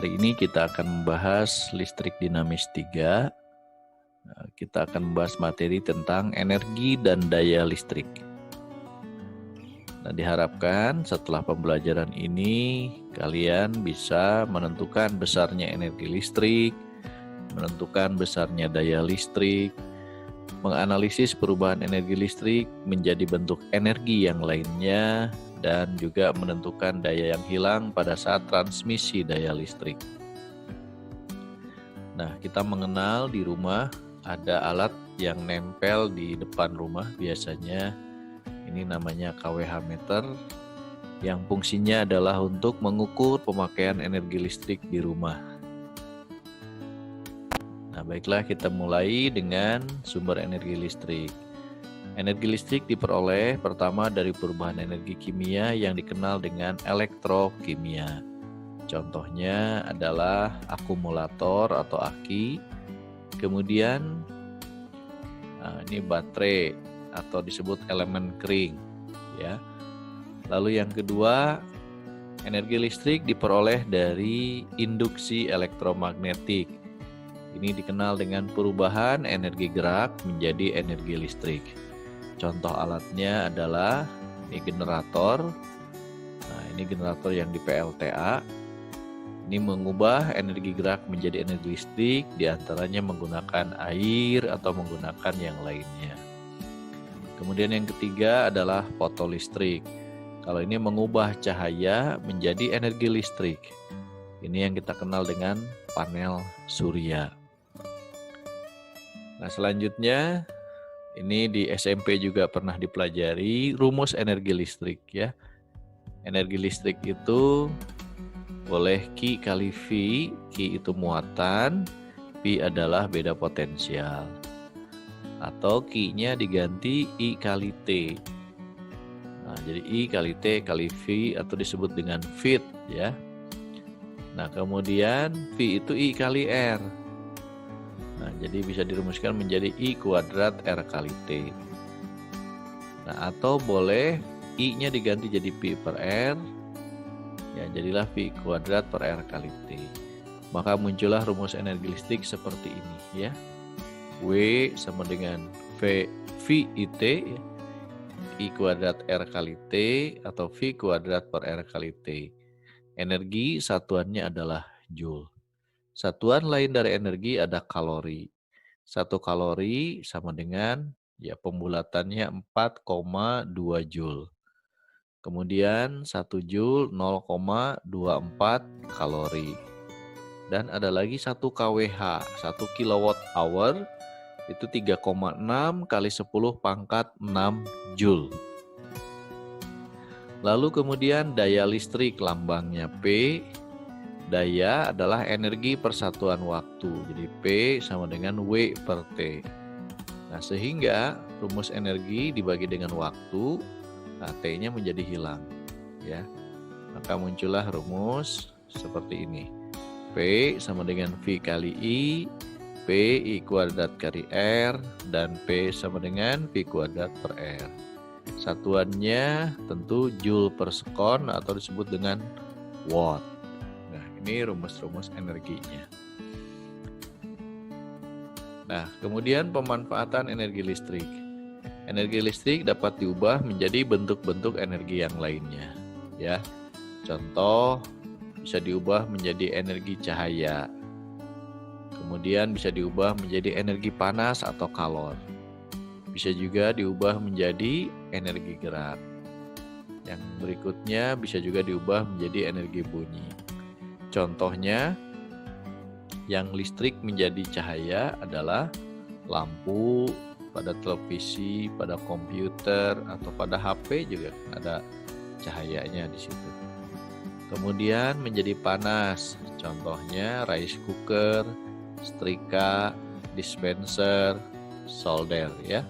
Hari ini kita akan membahas listrik dinamis 3. Kita akan membahas materi tentang energi dan daya listrik. Nah, diharapkan setelah pembelajaran ini kalian bisa menentukan besarnya energi listrik, menentukan besarnya daya listrik, menganalisis perubahan energi listrik menjadi bentuk energi yang lainnya, dan juga menentukan daya yang hilang pada saat transmisi daya listrik. Nah, kita mengenal di rumah ada alat yang nempel di depan rumah, biasanya ini namanya kWh meter, yang fungsinya adalah untuk mengukur pemakaian energi listrik di rumah. Nah, baiklah, kita mulai dengan sumber energi listrik. Energi listrik diperoleh pertama dari perubahan energi kimia yang dikenal dengan elektrokimia. Contohnya adalah akumulator atau aki, kemudian ini baterai atau disebut elemen kering, ya. Lalu yang kedua, energi listrik diperoleh dari induksi elektromagnetik. Ini dikenal dengan perubahan energi gerak menjadi energi listrik. Contoh alatnya adalah ini generator. Nah, ini generator yang di PLTA. Ini mengubah energi gerak menjadi energi listrik, diantaranya menggunakan air atau menggunakan yang lainnya. Kemudian yang ketiga adalah fotolistrik. Kalau ini mengubah cahaya menjadi energi listrik. Ini yang kita kenal dengan panel surya. Nah, selanjutnya ini di SMP juga pernah dipelajari rumus energi listrik, ya. Energi listrik itu boleh Q kali V, Q itu muatan, V adalah beda potensial. Atau Q-nya diganti I kali T. Nah, jadi I kali T kali V atau disebut dengan Vt, ya. Nah, kemudian V itu I kali R. Nah, jadi bisa dirumuskan menjadi I kuadrat R kali T. Nah, atau boleh I-nya diganti jadi P per R. Ya, jadilah V kuadrat per R kali T. Maka muncullah rumus energi listrik seperti ini, ya. W sama dengan VIT, ya. I kuadrat R kali T atau V kuadrat per R kali T. Energi satuannya adalah Joule. Satuan lain dari energi ada kalori. 1 kalori sama dengan, ya, pembulatannya 4,2 Joule. Kemudian 1 Joule 0,24 kalori. Dan ada lagi 1 kWh, 1 kilowatt hour, itu 3,6 kali 10 pangkat 6 Joule. Lalu kemudian daya listrik, lambangnya P. Daya adalah energi persatuan waktu, jadi P sama dengan W per T. Nah, sehingga rumus energi dibagi dengan waktu, nah, T-nya menjadi hilang, ya. Maka muncullah rumus seperti ini. P sama dengan V kali I, P I kuadrat kali R, dan P sama dengan V kuadrat per R. Satuannya tentu Joule per sekon atau disebut dengan watt. Nah, ini rumus-rumus energinya. Nah, kemudian pemanfaatan energi listrik. Energi listrik dapat diubah menjadi bentuk-bentuk energi yang lainnya, ya. Contoh, bisa diubah menjadi energi cahaya. Kemudian bisa diubah menjadi energi panas atau kalor. Bisa juga diubah menjadi energi gerak. Yang berikutnya bisa juga diubah menjadi energi bunyi. Contohnya, yang listrik menjadi cahaya adalah lampu pada televisi, pada komputer, atau pada HP juga ada cahayanya di situ. Kemudian menjadi panas, contohnya rice cooker, setrika, dispenser, solder, ya.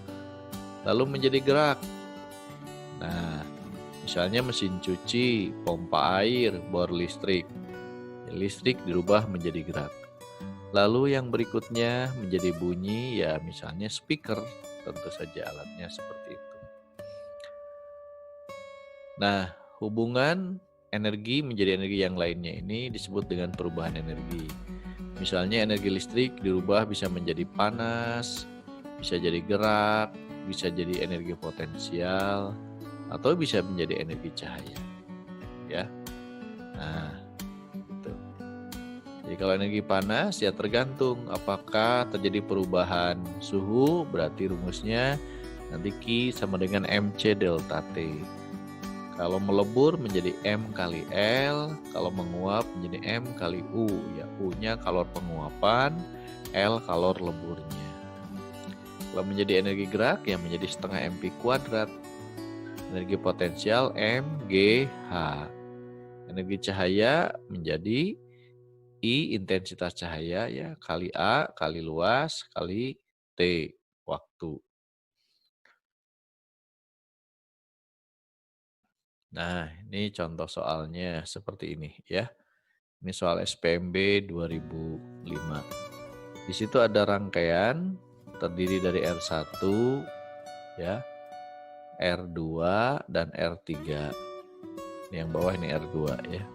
Lalu menjadi gerak. Nah, misalnya mesin cuci, pompa air, bor listrik. Listrik dirubah menjadi gerak. Lalu yang berikutnya menjadi bunyi, ya misalnya speaker, tentu saja alatnya seperti itu. Nah, hubungan energi menjadi energi yang lainnya ini disebut dengan perubahan energi. Misalnya energi listrik dirubah bisa menjadi panas, bisa jadi gerak, bisa jadi energi potensial, atau bisa menjadi energi cahaya. Ya. Nah, gitu. Jadi kalau energi panas ya tergantung apakah terjadi perubahan suhu, berarti rumusnya nanti Q sama dengan MC delta T. Kalau melebur menjadi M kali L, kalau menguap menjadi M kali U. Ya, U-nya kalor penguapan, L kalor leburnya. Kalau menjadi energi gerak ya menjadi setengah MP kuadrat. Energi potensial MGH. Energi cahaya menjadi I intensitas cahaya ya kali A kali luas kali T waktu. Nah, ini contoh soalnya seperti ini ya. Ini soal SPMB 2005. Di situ ada rangkaian terdiri dari R1 ya, R2 dan R3. Ini yang bawah ini R2 ya.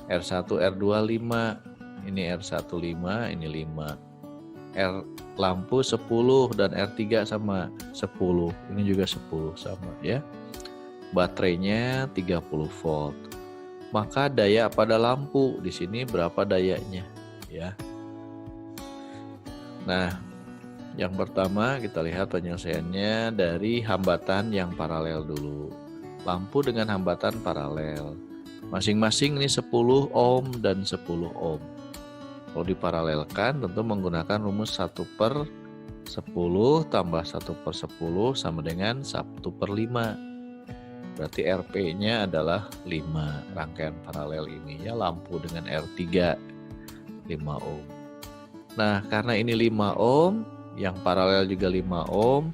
R1 R2 5. Ini R1 5, ini 5. R lampu 10 dan R3 sama 10. Ini juga 10 sama ya. Baterainya 30 volt. Maka daya pada lampu di sini berapa dayanya ya. Nah, yang pertama kita lihat penyelesaiannya dari hambatan yang paralel dulu. Lampu dengan hambatan paralel. Masing-masing ini 10 ohm dan 10 ohm. Kalau diparalelkan tentu menggunakan rumus 1/10 tambah 1/10 sama dengan 1/5. Berarti RP-nya adalah 5 rangkaian paralel ini ya, lampu dengan R3 5 ohm. Nah, karena ini 5 ohm, yang paralel juga 5 ohm,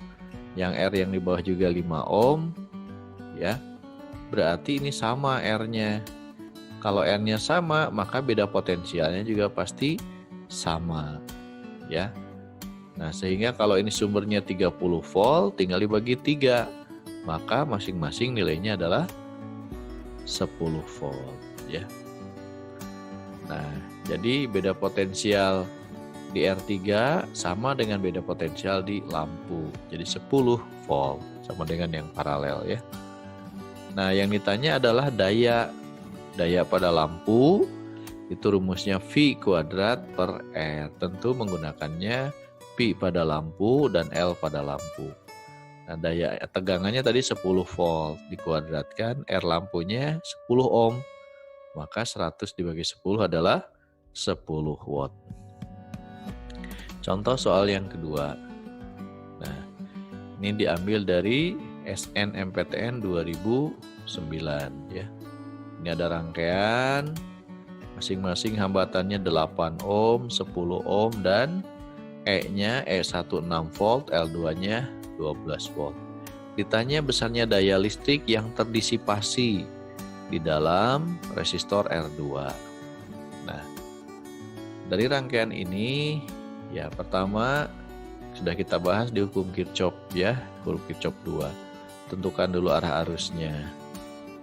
yang R yang di bawah juga 5 ohm ya. Berarti ini sama R-nya. Kalau R-nya sama, maka beda potensialnya juga pasti sama ya. Nah, sehingga kalau ini sumbernya 30 volt tinggal dibagi 3. Maka masing-masing nilainya adalah 10 volt ya. Nah, jadi beda potensial di R3 sama dengan beda potensial di lampu. Jadi 10 volt sama dengan yang paralel ya. Nah, yang ditanya adalah daya pada lampu. Itu rumusnya V kuadrat per R. Tentu menggunakannya P pada lampu dan L pada lampu. Nah, daya tegangannya tadi 10 volt dikuadratkan, R lampunya 10 ohm. Maka 100 dibagi 10 adalah 10 watt. Contoh soal yang kedua. Nah, ini diambil dari SNMPTN 2009 ya. Ini ada rangkaian, masing-masing hambatannya 8 ohm, 10 ohm dan E-nya E1 6 volt, L2-nya 12 volt. Ditanya besarnya daya listrik yang terdisipasi di dalam resistor R2. Nah, dari rangkaian ini ya pertama sudah kita bahas di hukum Kirchhoff ya, hukum Kirchhoff 2. Tentukan dulu arah arusnya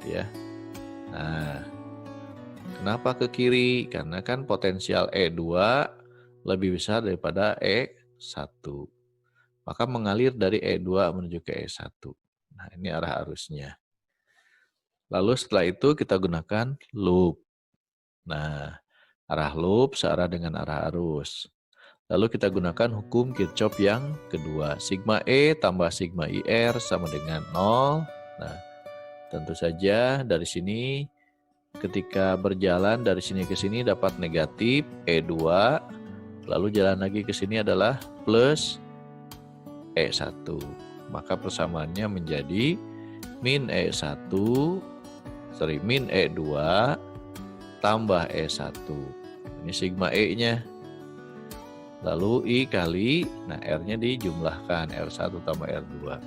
ya. Nah, kenapa ke kiri? Karena kan potensial E2 lebih besar daripada E1. Maka mengalir dari E2 menuju ke E1. Nah, ini arah arusnya. Lalu setelah itu kita gunakan loop. Nah, arah loop searah dengan arah arus. Lalu kita gunakan hukum Kirchhoff yang kedua. Sigma E tambah sigma IR sama dengan 0. Nah, tentu saja dari sini ketika berjalan dari sini ke sini dapat negatif E2. Lalu jalan lagi ke sini adalah plus E1. Maka persamaannya menjadi min E2 tambah E1. Ini sigma E-nya. Lalu I kali, nah R-nya dijumlahkan, R1 tambah R2.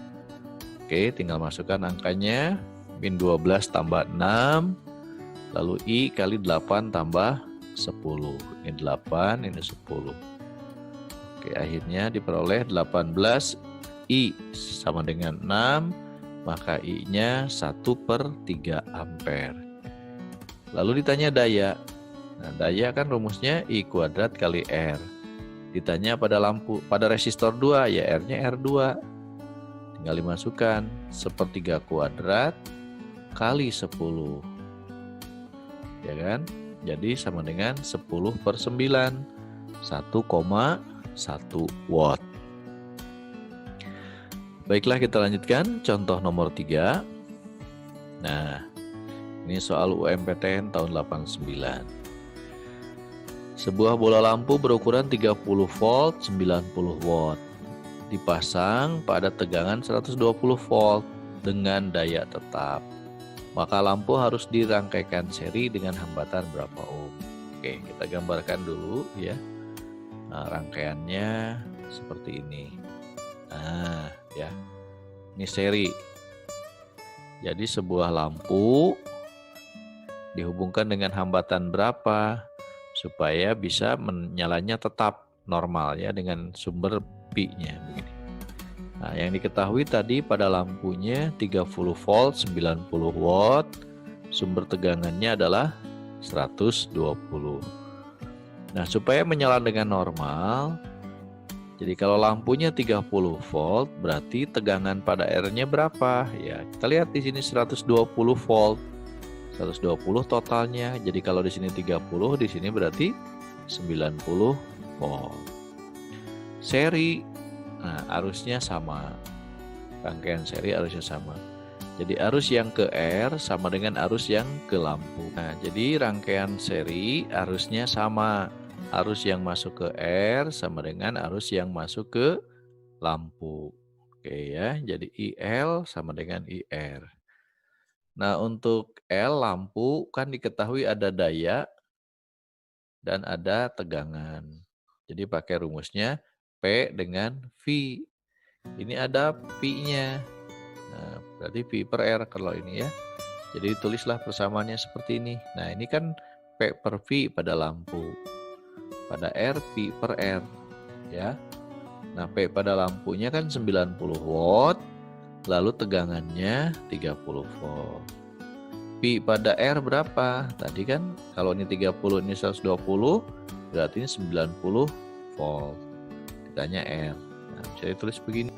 Oke, tinggal masukkan angkanya, min 12 tambah 6, lalu I kali 8 tambah 10. Ini 8, ini 10. Oke, akhirnya diperoleh 18 I sama dengan 6, maka I-nya 1/3 ampere. Lalu ditanya daya. Nah, daya kan rumusnya I kuadrat kali R. Ditanya pada lampu, pada resistor 2, ya R-nya R2. Tinggal dimasukkan 1/3 kuadrat kali 10. Ya kan? Jadi sama dengan 10/9. 1,1 watt. Baiklah, kita lanjutkan contoh nomor 3. Nah, ini soal UMPTN tahun 89. Sebuah bola lampu berukuran 30 volt 90 watt dipasang pada tegangan 120 volt dengan daya tetap. Maka lampu harus dirangkaikan seri dengan hambatan berapa ohm. Oke, kita gambarkan dulu ya. Nah, rangkaiannya seperti ini. Nah, ya. Ini seri. Jadi sebuah lampu dihubungkan dengan hambatan berapa supaya bisa menyalanya tetap normal ya dengan sumber pi-nya begini. Nah, yang diketahui tadi pada lampunya 30 volt 90 watt, sumber tegangannya adalah 120. Nah, supaya menyala dengan normal, jadi kalau lampunya 30 volt, berarti tegangan pada R-nya berapa? Ya, kita lihat di sini 120 volt. 120 totalnya. Jadi kalau di sini 30, di sini berarti 90 volt. Seri, nah arusnya sama. Rangkaian seri arusnya sama. Jadi arus yang ke R sama dengan arus yang ke lampu. Nah, jadi rangkaian seri arusnya sama. Arus yang masuk ke R sama dengan arus yang masuk ke lampu. Oke ya, jadi IL sama dengan IR. Nah, untuk L lampu kan diketahui ada daya dan ada tegangan. Jadi pakai rumusnya P dengan V. Ini ada Pi-nya. Nah, berarti Pi per R kalau ini ya. Jadi tulislah persamaannya seperti ini. Nah, ini kan P per V pada lampu. Pada R Pi per R ya. Nah, P pada lampunya kan 90 watt. Lalu tegangannya 30 volt. Pi pada R berapa? Tadi kan kalau ini 30 ini 120 berarti ini 90 volt. Ditanya R. Nah, bisa ditulis begini.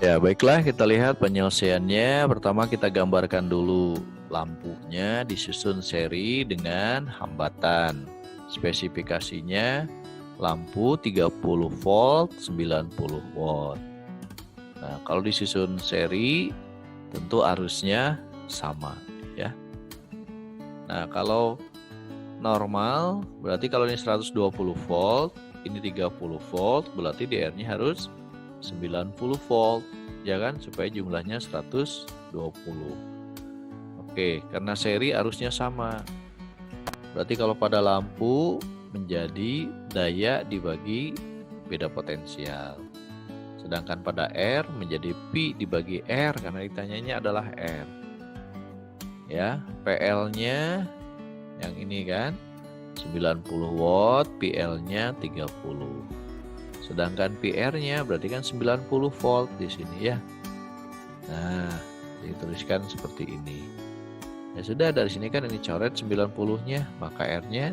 Ya, baiklah kita lihat penyelesaiannya. Pertama kita gambarkan dulu lampunya disusun seri dengan hambatan. Spesifikasinya lampu 30 volt, 90 watt. Nah, kalau disusun seri tentu arusnya sama ya. Nah, kalau normal berarti kalau ini 120 volt, ini 30 volt, berarti DR-nya harus 90 volt ya kan, supaya jumlahnya 120. Oke, karena seri arusnya sama. Berarti kalau pada lampu menjadi daya dibagi beda potensial. Sedangkan pada R menjadi P dibagi R karena ditanyanya adalah R. Ya, PL-nya yang ini kan 90 watt, PL-nya 30. Sedangkan PR-nya berarti kan 90 volt di sini ya. Nah, dituliskan seperti ini. Ya sudah, dari sini kan ini coret 90-nya, maka R-nya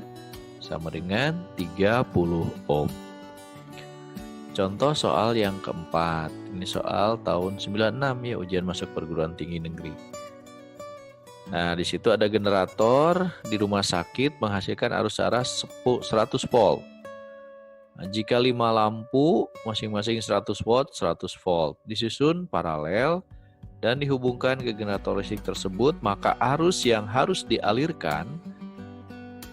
sama dengan 30 ohm. Contoh soal yang keempat. Ini soal tahun 96 ya, ujian masuk perguruan tinggi negeri. Nah, di situ ada generator di rumah sakit menghasilkan arus arah 100 volt. Nah, jika 5 lampu masing-masing 100 watt, 100 volt disusun paralel dan dihubungkan ke generator listrik tersebut, maka arus yang harus dialirkan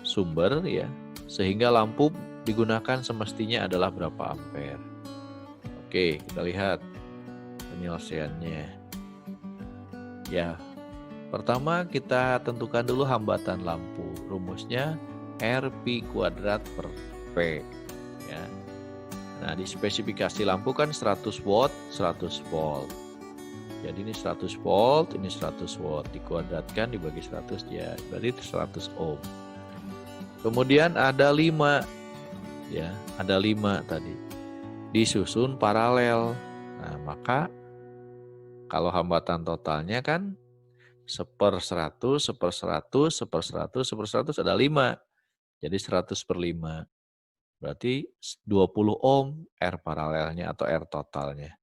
sumber ya, sehingga lampu digunakan semestinya adalah berapa ampere. Oke, kita lihat penyelesaiannya. Ya, pertama kita tentukan dulu hambatan lampu. Rumusnya RP kuadrat per P. Ya. Nah, di spesifikasi lampu kan 100 watt, 100 volt. Jadi ini 100 volt, ini 100 watt. Dikuadratkan dibagi 100 ya, berarti 100 ohm. Kemudian ada 5. Ya, ada 5 tadi. Disusun paralel. Nah, maka kalau hambatan totalnya kan 1/100, 1/100, 1/100, 1/100 ada 5. Jadi 100 per 5. Berarti 20 ohm R paralelnya atau R totalnya.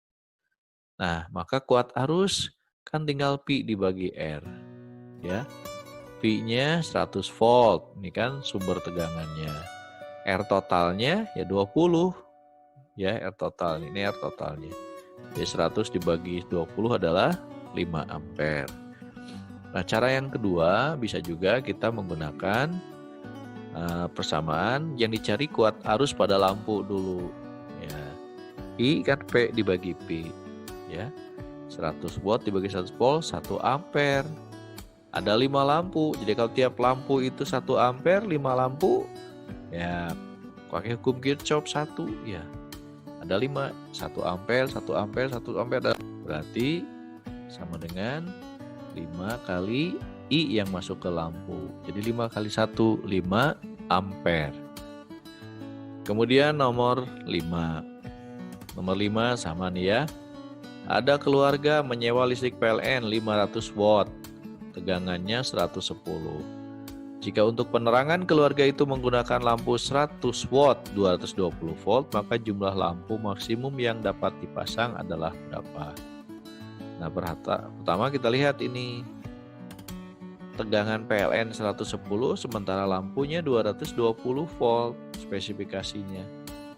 Nah, maka kuat arus kan tinggal Pi dibagi R. Ya. Pi-nya 100 volt. Ini kan sumber tegangannya. R totalnya ya 20. Ya, R total. Ini R totalnya. Jadi 100 dibagi 20 adalah 5 ampere. Nah, cara yang kedua bisa juga kita menggunakan persamaan yang dicari kuat arus pada lampu dulu ya. I kan P dibagi P ya. 100 watt dibagi 100 volt 1 ampere. Ada 5 lampu. Jadi kalau tiap lampu itu 1 ampere, 5 lampu ya pakai hukum Kirchhoff 1 ya. Ada 5, 1 ampere, 1 ampere, 1 ampere. Berarti sama dengan 5 kali I yang masuk ke lampu. Jadi 5 kali 1, 5 ampere. Kemudian nomor 5. Nomor 5 sama nih ya. Ada keluarga menyewa listrik PLN 500 watt. Tegangannya 110. Jika untuk penerangan keluarga itu menggunakan lampu 100 watt 220 volt, maka jumlah lampu maksimum yang dapat dipasang adalah berapa? Nah, pertama kita lihat ini. Tegangan PLN 110 sementara lampunya 220 volt spesifikasinya.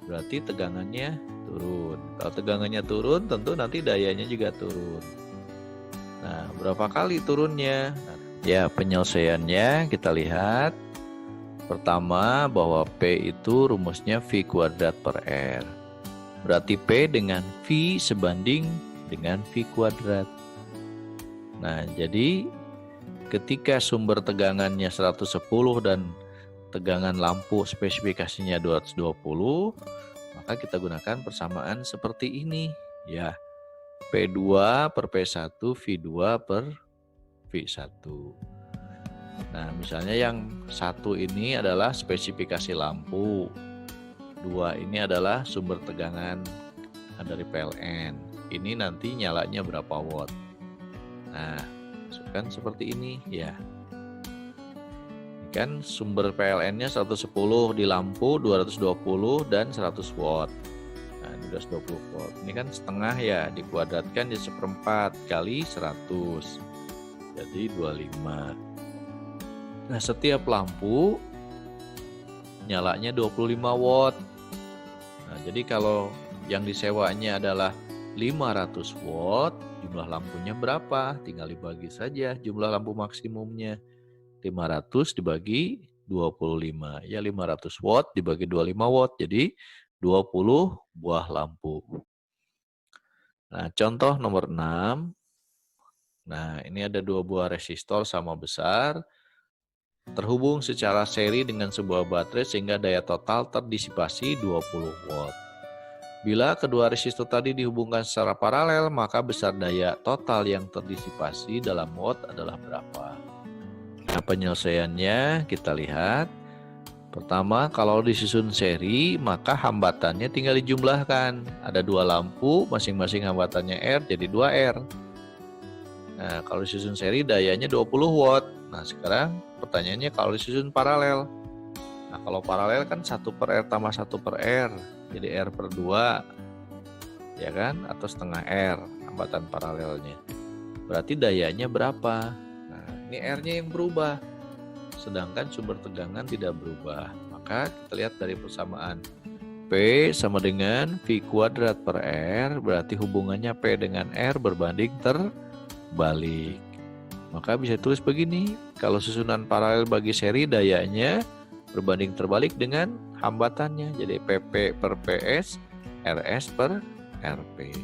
Berarti tegangannya turun. Kalau tegangannya turun tentu nanti dayanya juga turun. Nah, berapa kali turunnya? Ya, penyelesaiannya kita lihat. Pertama bahwa P itu rumusnya V kuadrat per R. Berarti P dengan V sebanding dengan V kuadrat. Nah, jadi ketika sumber tegangannya 110 dan tegangan lampu spesifikasinya 220, maka kita gunakan persamaan seperti ini ya. P2 per P1, V2 per V1. Nah, misalnya yang 1 ini adalah spesifikasi lampu. 2 ini adalah sumber tegangan dari PLN. Ini nanti nyalanya berapa watt. Nah, kan seperti ini ya. Ini kan sumber PLN-nya 110 di lampu, 220 dan 100 watt. Nah, 1720 volt. Ini kan setengah ya, dikuadratkan jadi 1/4 kali 100. Jadi 25. Nah, setiap lampu nyalanya 25 watt. Nah, jadi kalau yang disewanya adalah 500 watt, jumlah lampunya berapa? Tinggal dibagi saja jumlah lampu maksimumnya. 500 dibagi 25. Ya 500 watt dibagi 25 watt. Jadi 20 buah lampu. Nah, contoh nomor 6. Nah, ini ada 2 buah resistor sama besar. Terhubung secara seri dengan sebuah baterai sehingga daya total terdisipasi 20 watt. Bila kedua resistor tadi dihubungkan secara paralel, maka besar daya total yang terdisipasi dalam watt adalah berapa? Nah, penyelesaiannya kita lihat. Pertama, kalau disusun seri, maka hambatannya tinggal dijumlahkan. Ada 2 lampu, masing-masing hambatannya R, jadi 2R. Nah, kalau disusun seri, dayanya 20 watt. Nah, sekarang pertanyaannya kalau disusun paralel. Nah, kalau paralel kan 1/R tambah 1/R, jadi R per 2, ya kan? Atau setengah R, hambatan paralelnya. Berarti dayanya berapa? Nah, ini R-nya yang berubah. Sedangkan sumber tegangan tidak berubah. Maka kita lihat dari persamaan. P sama dengan V kuadrat per R, berarti hubungannya P dengan R berbanding terbalik. Maka bisa tulis begini, kalau susunan paralel bagi seri dayanya berbanding terbalik dengan hambatannya. Jadi PP per PS, RS per RP.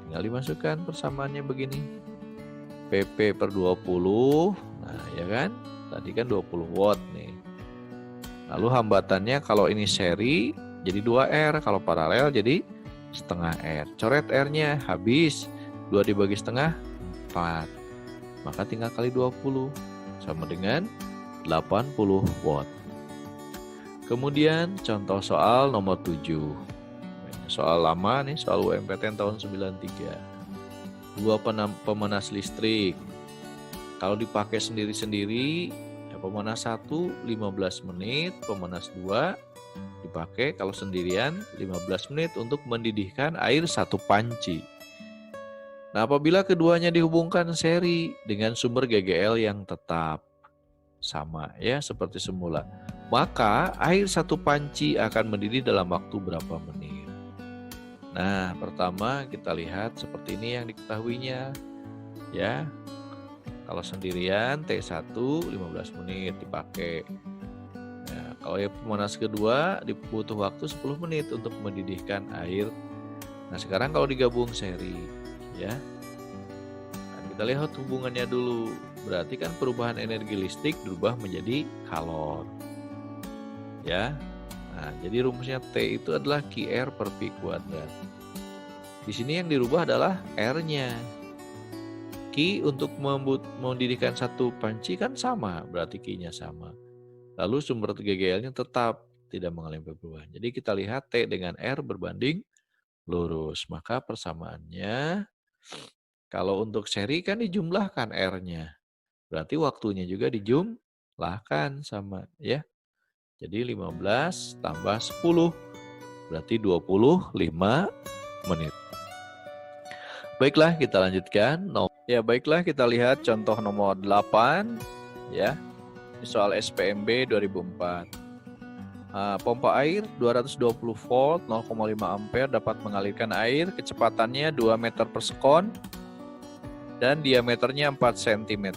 Tinggal dimasukkan persamaannya begini. PP per 20, nah ya kan? Tadi kan 20 watt nih. Lalu hambatannya kalau ini seri jadi 2R, kalau paralel jadi setengah R. Coret R-nya, habis 2 dibagi setengah 4. Maka tinggal kali 20 sama dengan 80 watt. Kemudian contoh soal nomor 7. Soal lama nih, soal UMPTN tahun 93. 2 pemanas listrik. Kalau dipakai sendiri-sendiri, ya pemanas 1 15 menit, pemanas 2 dipakai kalau sendirian 15 menit untuk mendidihkan air 1 panci. Nah, apabila keduanya dihubungkan seri dengan sumber GGL yang tetap sama ya seperti semula, maka air 1 panci akan mendidih dalam waktu berapa menit? Nah, pertama kita lihat seperti ini yang diketahuinya ya. Kalau sendirian T1 15 menit dipakai. Nah, kalau yang pemanas kedua butuh waktu 10 menit untuk mendidihkan air. Nah, sekarang kalau digabung seri ya. Nah, kita lihat hubungannya dulu. Berarti kan perubahan energi listrik berubah menjadi kalor. Ya. Nah, jadi rumusnya T itu adalah QR per P kuadrat. Di sini yang dirubah adalah R-nya. Q untuk mendidihkan 1 panci kan sama, berarti Q-nya sama. Lalu sumber GGL-nya tetap tidak mengalami perubahan. Jadi kita lihat T dengan R berbanding lurus. Maka persamaannya, kalau untuk seri kan dijumlahkan R-nya. Berarti waktunya juga dijumlahkan sama ya. Jadi 15 tambah 10, berarti 25 menit. Baiklah, kita lanjutkan. Ya, baiklah kita lihat contoh nomor 8 ya. Ini soal SPMB 2004. Pompa air 220 volt 0,5 ampere dapat mengalirkan air, kecepatannya 2 meter per sekon dan diameternya 4 cm.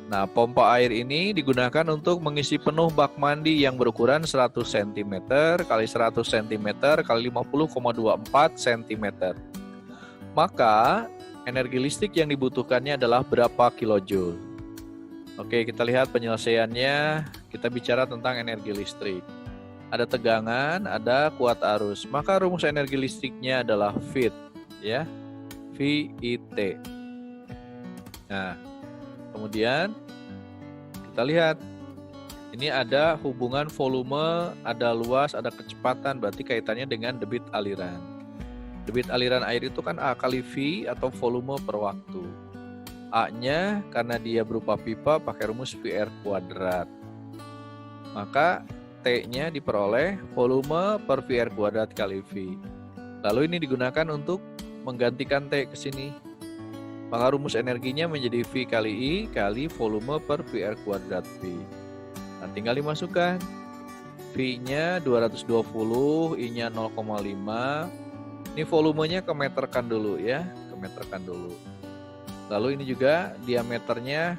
Nah, pompa air ini digunakan untuk mengisi penuh bak mandi yang berukuran 100 cm kali 100 cm kali 50,24 cm. Maka energi listrik yang dibutuhkannya adalah berapa kilojoule? Oke, kita lihat penyelesaiannya. Kita bicara tentang energi listrik. Ada tegangan, ada kuat arus. Maka rumus energi listriknya adalah VIT, ya. VIT. Nah, kemudian kita lihat. Ini ada hubungan volume, ada luas, ada kecepatan. Berarti kaitannya dengan debit aliran. Debit aliran air itu kan A kali V atau volume per waktu. A-nya karena dia berupa pipa pakai rumus VR kuadrat. Maka T-nya diperoleh volume per VR kuadrat kali V. Lalu ini digunakan untuk menggantikan T ke sini. Maka rumus energinya menjadi V kali I kali volume per PR kuadrat V. Nah, tinggal dimasukkan. V-nya 220, I-nya 0,5. Ini volumenya kemeterkan dulu ya, kemeterkan dulu. Lalu ini juga diameternya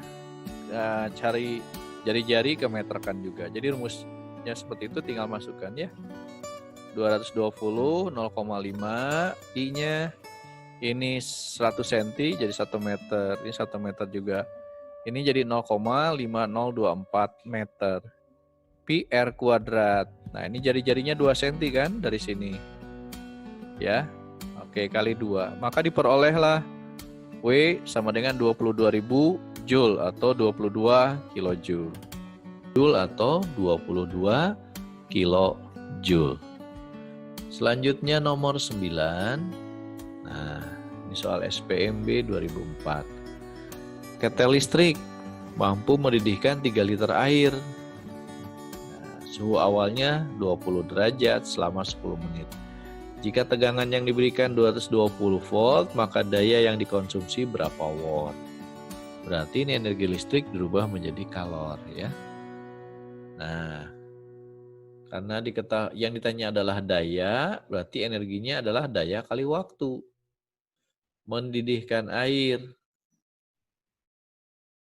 cari jari-jari kemeterkan juga. Jadi rumusnya seperti itu, tinggal masukkan ya. 220, 0,5, I-nya ini 100 cm jadi 1 meter. Ini 1 meter juga. Ini jadi 0,5024 meter. PR kuadrat. Nah, ini jari-jarinya 2 cm kan dari sini. Ya. Oke, kali 2. Maka diperolehlah W sama dengan 22.000 Joule atau 22 kilojoule. Joule atau 22 kilojoule. Selanjutnya nomor 9. Nah, ini soal SPMB 2004. Ketel listrik mampu mendidihkan 3 liter air. Nah, suhu awalnya 20 derajat selama 10 menit. Jika tegangan yang diberikan 220 volt, maka daya yang dikonsumsi berapa watt? Berarti ini energi listrik dirubah menjadi kalor ya. Nah, karena yang ditanya adalah daya, berarti energinya adalah daya kali waktu. Mendidihkan air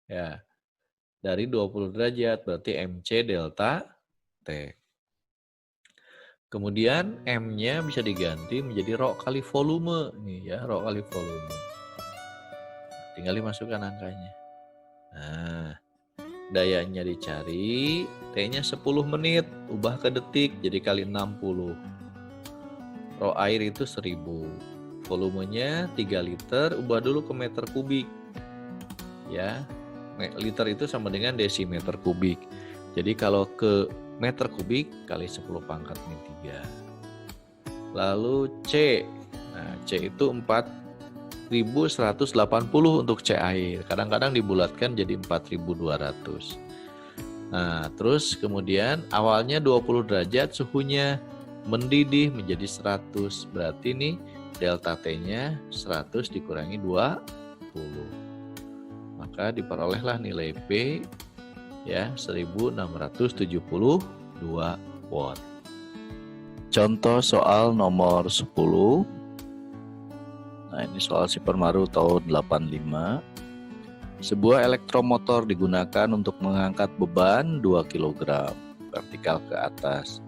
ya dari 20 derajat berarti MC delta T. Kemudian M-nya bisa diganti menjadi rho kali volume nih ya, rho kali volume. Tinggal dimasukkan angkanya. Nah, dayanya dicari, T-nya 10 menit, ubah ke detik jadi kali 60. Rho air itu 1000. Volumenya 3 liter, ubah dulu ke meter kubik. Ya, liter itu sama dengan desimeter kubik. Jadi kalau ke meter kubik kali 10 pangkat min 3. Lalu C. Nah, C itu 4180 untuk C air. Kadang-kadang dibulatkan jadi 4200. Nah, terus kemudian awalnya 20 derajat, suhunya mendidih menjadi 100. Berarti nih delta T-nya 100 dikurangi 20. Maka diperolehlah nilai P ya 1672 watt. Contoh soal nomor 10. Nah, ini soal Supermaru tahun 85. Sebuah elektromotor digunakan untuk mengangkat beban 2 kg vertikal ke atas.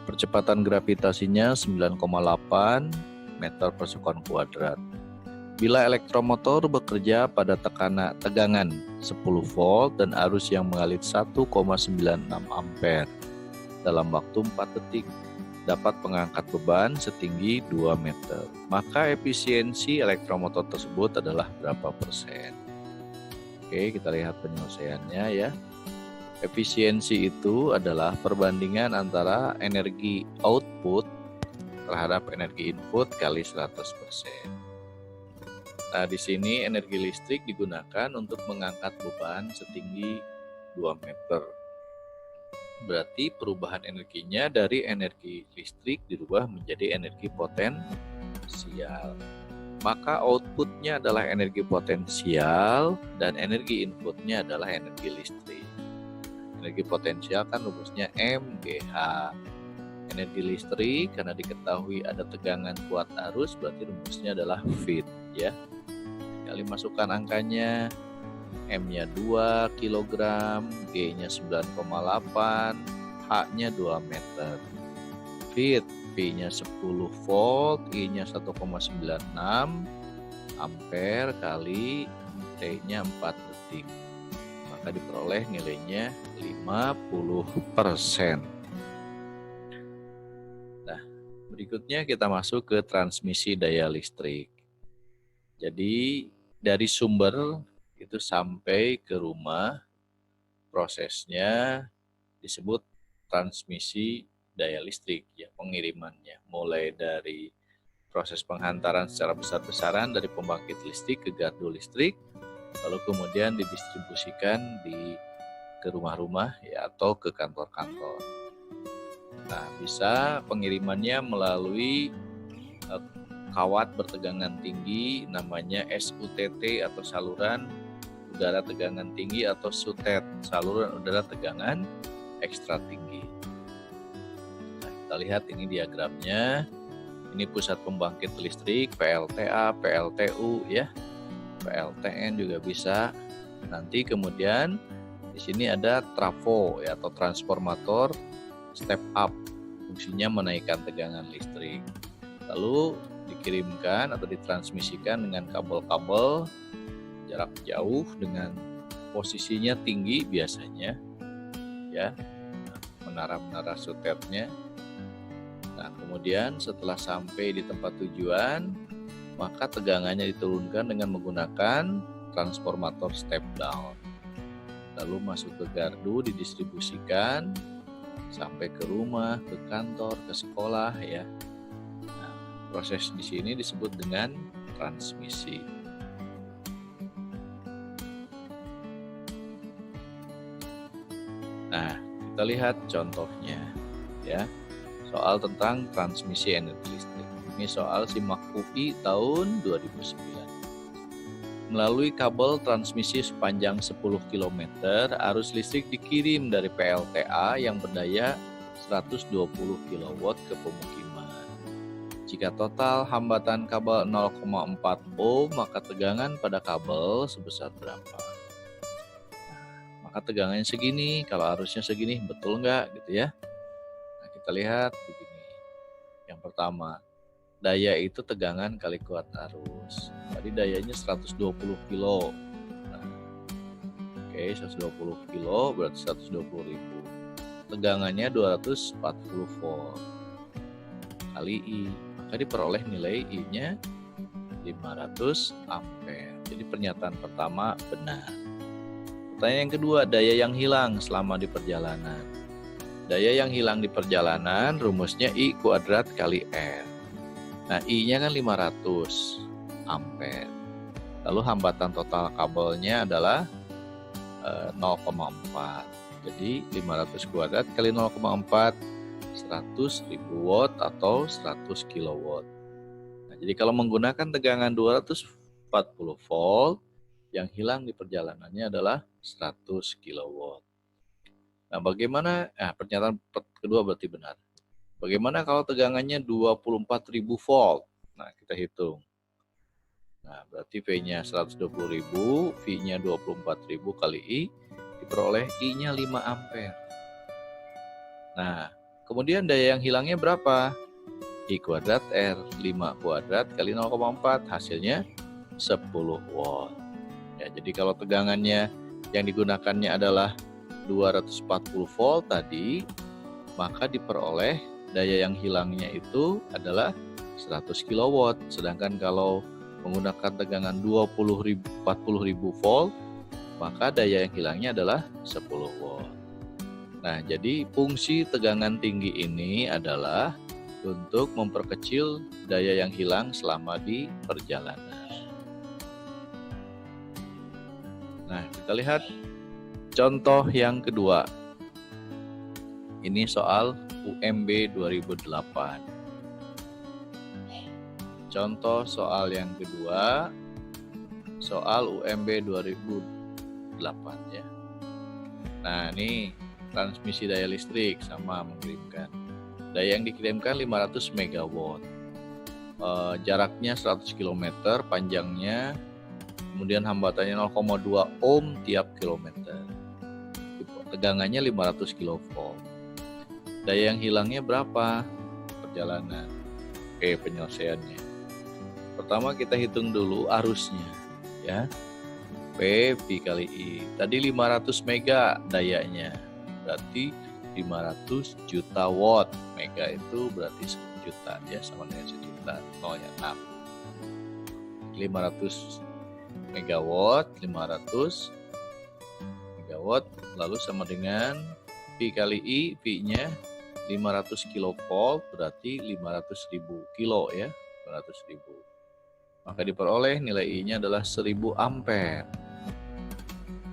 Percepatan gravitasinya 9,8 meter per sekon kuadrat. Bila elektromotor bekerja pada tegangan 10 volt dan arus yang mengalir 1,96 ampere dalam waktu 4 detik, dapat mengangkat beban setinggi 2 meter. Maka efisiensi elektromotor tersebut adalah berapa persen? Oke, kita lihat penyelesaiannya ya. Efisiensi itu adalah perbandingan antara energi output terhadap energi input kali 100%. Nah, di sini energi listrik digunakan untuk mengangkat beban setinggi 2 meter. Berarti perubahan energinya dari energi listrik dirubah menjadi energi potensial. Maka outputnya adalah energi potensial dan energi inputnya adalah energi listrik. Energi potensial kan rumusnya MGH. Energi listrik karena diketahui ada tegangan kuat arus berarti rumusnya adalah Volt ya. Kali masukkan angkanya, M-nya 2 kg, G-nya 9,8, H-nya 2 meter. Volt, V-nya 10 volt, I-nya 1,96 ampere kali T-nya 4 detik. Maka diperoleh nilainya 50%. Berikutnya kita masuk ke transmisi daya listrik. Jadi dari sumber itu sampai ke rumah, prosesnya disebut transmisi daya listrik ya, pengirimannya. Mulai dari proses penghantaran secara besar-besaran dari pembangkit listrik ke gardu listrik, lalu kemudian didistribusikan ke rumah-rumah ya atau ke kantor-kantor. Nah, bisa pengirimannya melalui kawat bertegangan tinggi namanya SUTT atau saluran udara tegangan tinggi, atau SUTET, saluran udara tegangan ekstra tinggi. Nah, kita lihat ini diagramnya. Ini pusat pembangkit listrik, PLTA, PLTU ya. PLTN juga bisa. Nanti kemudian di sini ada trafo ya, atau transformator step up. Fungsinya menaikkan tegangan listrik. Lalu dikirimkan atau ditransmisikan dengan kabel-kabel jarak jauh dengan posisinya tinggi biasanya ya, menara-menara sutetnya. Nah, kemudian setelah sampai di tempat tujuan, maka tegangannya diturunkan dengan menggunakan transformator step down. Lalu masuk ke gardu, didistribusikan sampai ke rumah, ke kantor, ke sekolah ya. Proses di sini disebut dengan transmisi. Nah, kita lihat contohnya ya. Soal tentang transmisi energi listrik. Ini soal SIMAK UI tahun 2009. Melalui kabel transmisi sepanjang 10 km, arus listrik dikirim dari PLTA yang berdaya 120 kW ke pemukiman. Jika total hambatan kabel 0,4 ohm, maka tegangan pada kabel sebesar berapa? Nah, maka tegangannya segini, kalau arusnya segini, betul nggak gitu ya? Nah, kita lihat begini. Yang pertama, daya itu tegangan kali kuat arus. Tadi dayanya 120 kilo. Nah, oke, 120 kilo berarti 120.000. Tegangannya 240 volt kali I. Maka diperoleh nilai I-nya 500 ampere. Jadi pernyataan pertama benar. Pertanyaan yang kedua, daya yang hilang selama di perjalanan. Daya yang hilang di perjalanan rumusnya I kuadrat kali R. Nah, I-nya kan 500 ampere. Lalu hambatan total kabelnya adalah 0,4. Jadi 500 kuadrat kali 0,4, 100.000 watt atau 100 kilowatt. Nah, jadi kalau menggunakan tegangan 240 volt, yang hilang di perjalanannya adalah 100 kilowatt. Nah, bagaimana? Pernyataan kedua berarti benar. Bagaimana kalau tegangannya 24.000 volt? Nah, kita hitung. Nah, berarti V-nya 120.000, V-nya 24.000 kali I, diperoleh I-nya 5 ampere. Nah, kemudian daya yang hilangnya berapa? I kuadrat R, 5 kuadrat kali 0,4, hasilnya 10 watt. Ya, jadi kalau tegangannya yang digunakannya adalah 240 volt tadi, maka diperoleh daya yang hilangnya itu adalah 100 kW. Sedangkan kalau menggunakan tegangan 40.000 volt, maka daya yang hilangnya adalah 10 volt. Nah, jadi fungsi tegangan tinggi ini adalah untuk memperkecil daya yang hilang selama di perjalanan. Nah, kita lihat contoh yang kedua. Ini soal UMB 2008. Contoh soal yang kedua, soal UMB 2008 ya. Nah, ini transmisi daya listrik sama mengirimkan. Daya yang dikirimkan 500 MW. Jaraknya 100 km, panjangnya, kemudian hambatannya 0,2 ohm tiap kilometer. Tegangannya 500 kV. Daya yang hilangnya berapa? Perjalanan. Oke, penyelesaiannya. Pertama kita hitung dulu arusnya ya. P kali I. Tadi 500 mega dayanya. Berarti 500 juta watt. Mega itu berarti 1 juta ya, sama dengan 1 juta. Nolnya 6. 500 megawatt, 500 megawatt lalu sama dengan P kali I, P-nya 500 kilovolt berarti 500.000 kilo ya, 500.000. Maka diperoleh nilai I-nya adalah 1000 ampere.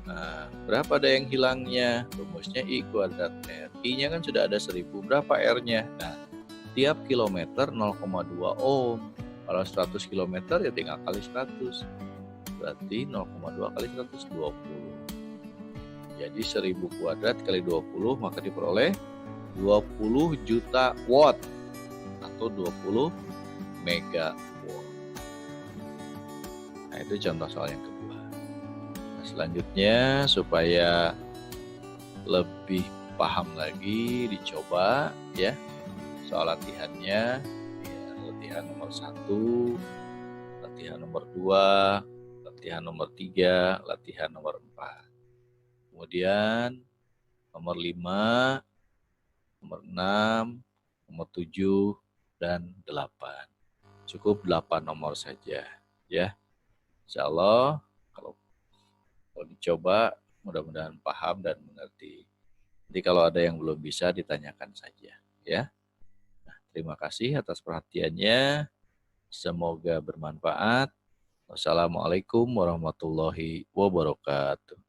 Nah, berapa daya yang hilangnya? Rumusnya I kuadrat R. I-nya kan sudah ada 1000. Berapa R-nya? Nah, tiap kilometer 0,2 ohm. Kalau 100 km ya tinggal kali 100. Berarti 0,2 kali 100, 20. Jadi 1000 kuadrat kali 20 maka diperoleh 20 juta watt atau 20 megawatt. Nah, itu contoh soal yang kedua. Nah, selanjutnya supaya lebih paham lagi dicoba ya soal latihannya ya, latihan nomor 1, latihan nomor 2, latihan nomor 3, latihan nomor 4. Kemudian nomor 5, nomor 6, nomor 7, dan 8. Cukup 8 nomor saja ya. Insya Allah kalau dicoba mudah-mudahan paham dan mengerti. Jadi kalau ada yang belum bisa ditanyakan saja ya. Nah, terima kasih atas perhatiannya. Semoga bermanfaat. Wassalamualaikum warahmatullahi wabarakatuh.